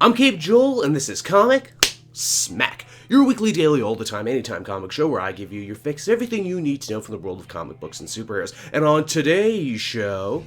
I'm Cape Joel, and this is Comic Smack, your weekly, daily, all-the-time, anytime comic show where I give you your fix of everything you need to know from the world of comic books and superheroes. And on today's show,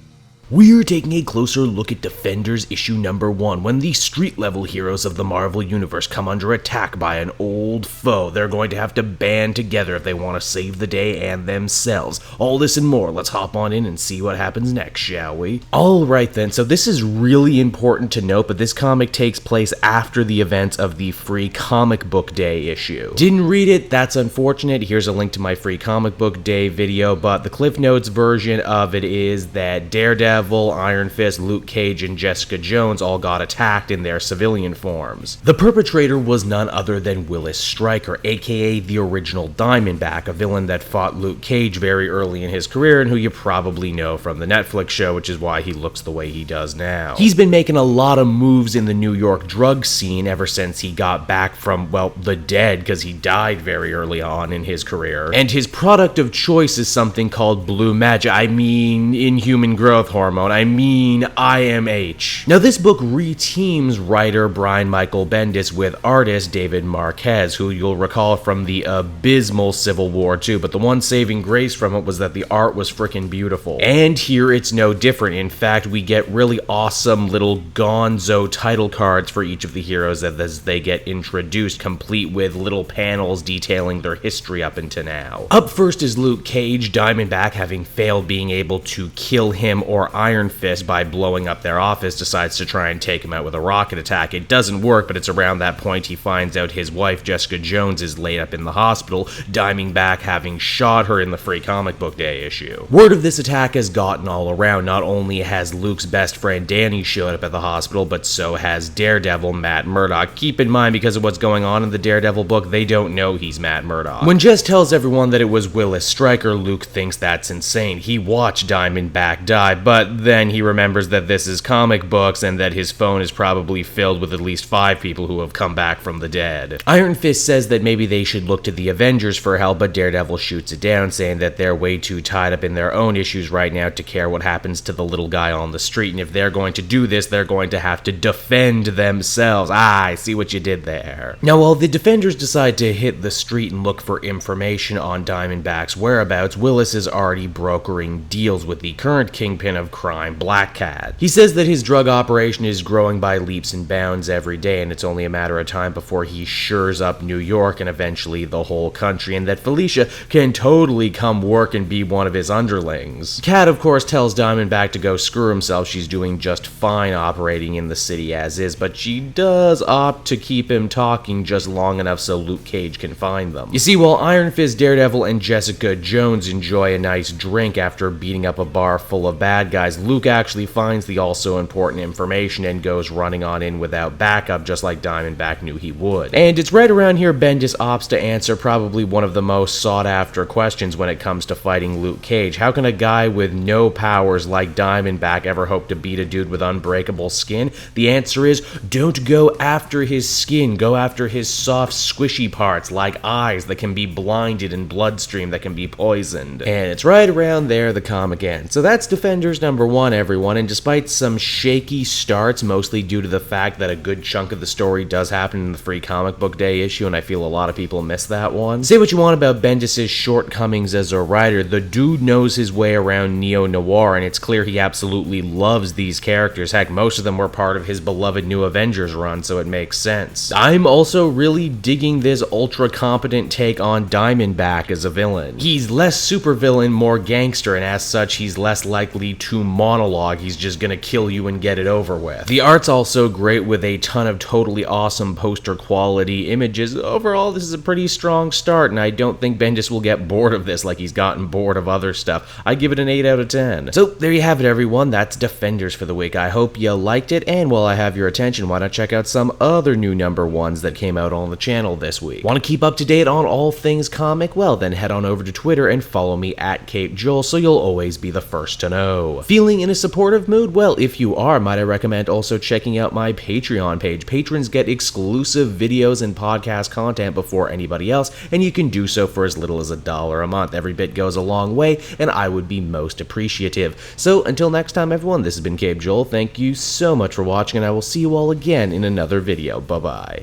we're taking a closer look at Defenders issue number 1, when the street-level heroes of the Marvel Universe come under attack by an old foe. They're going to have to band together if they want to save the day and themselves. All this and more. Let's hop on in and see what happens next, shall we? Alright then, so this is really important to note, but this comic takes place after the events of the Free Comic Book Day issue. Didn't read it, that's unfortunate. Here's a link to my Free Comic Book Day video, but the Cliff Notes version of it is that Daredevil, Iron Fist, Luke Cage, and Jessica Jones all got attacked in their civilian forms. The perpetrator was none other than Willis Stryker, aka the original Diamondback, a villain that fought Luke Cage very early in his career and who you probably know from the Netflix show, which is why he looks the way he does now. He's been making a lot of moves in the New York drug scene ever since he got back from, well, the dead, because he died very early on in his career. And his product of choice is something called Blue Magic, Inhuman Growth Hormone, IMH. Now this book re-teams writer Brian Michael Bendis with artist David Marquez, who you'll recall from the abysmal Civil War 2, but the one saving grace from it was that the art was frickin' beautiful. And here it's no different. In fact, we get really awesome little gonzo title cards for each of the heroes as they get introduced, complete with little panels detailing their history up until now. Up first is Luke Cage, Diamondback, having failed being able to kill him or Iron Fist by blowing up their office, decides to try and take him out with a rocket attack. It doesn't work, but it's around that point he finds out his wife, Jessica Jones, is laid up in the hospital, Diamondback having shot her in the Free Comic Book Day issue. Word of this attack has gotten all around. Not only has Luke's best friend Danny showed up at the hospital, but so has Daredevil Matt Murdock. Keep in mind, because of what's going on in the Daredevil book, they don't know he's Matt Murdock. When Jess tells everyone that it was Willis Stryker, Luke thinks that's insane. He watched Diamondback die, but then he remembers that this is comic books and that his phone is probably filled with at least 5 people who have come back from the dead. Iron Fist says that maybe they should look to the Avengers for help, but Daredevil shoots it down, saying that they're way too tied up in their own issues right now to care what happens to the little guy on the street, and if they're going to do this, they're going to have to defend themselves. I see what you did there. Now, while the Defenders decide to hit the street and look for information on Diamondback's whereabouts, Willis is already brokering deals with the current kingpin of crime, Black Cat. He says that his drug operation is growing by leaps and bounds every day, and it's only a matter of time before he shores up New York and eventually the whole country, and that Felicia can totally come work and be one of his underlings. Cat, of course, tells Diamondback to go screw himself. She's doing just fine operating in the city as is, but she does opt to keep him talking just long enough so Luke Cage can find them. You see, while Iron Fist, Daredevil, and Jessica Jones enjoy a nice drink after beating up a bar full of bad guys, Luke actually finds the also important information and goes running on in without backup, just like Diamondback knew he would. And it's right around here Bendis opts to answer probably one of the most sought after questions when it comes to fighting Luke Cage. How can a guy with no powers like Diamondback ever hope to beat a dude with unbreakable skin? The answer is, don't go after his skin, go after his soft squishy parts like eyes that can be blinded and bloodstream that can be poisoned. And it's right around there the comic ends. So that's Defenders number 1, everyone, and despite some shaky starts, mostly due to the fact that a good chunk of the story does happen in the Free Comic Book Day issue, and I feel a lot of people miss that one. Say what you want about Bendis' shortcomings as a writer, the dude knows his way around neo-noir, and it's clear he absolutely loves these characters. Heck, most of them were part of his beloved New Avengers run, so it makes sense. I'm also really digging this ultra-competent take on Diamondback as a villain. He's less supervillain, more gangster, and as such, he's less likely to monologue. He's just gonna kill you and get it over with. The art's also great, with a ton of totally awesome poster quality images. Overall, this is a pretty strong start, and I don't think Bendis will get bored of this like he's gotten bored of other stuff. I give it an 8 out of 10. So there you have it, everyone. That's Defenders for the week. I hope you liked it, and while I have your attention, why not check out some other new number 1s that came out on the channel this week? Want to keep up to date on all things comic? Well, then head on over to Twitter and follow me at Cape Joel so you'll always be the first to know. Feeling in a supportive mood? Well, if you are, might I recommend also checking out my Patreon page. Patrons get exclusive videos and podcast content before anybody else, and you can do so for as little as $1 a month. Every bit goes a long way, and I would be most appreciative. So until next time, everyone, this has been Gabe Joel. Thank you so much for watching, and I will see you all again in another video. Bye-bye.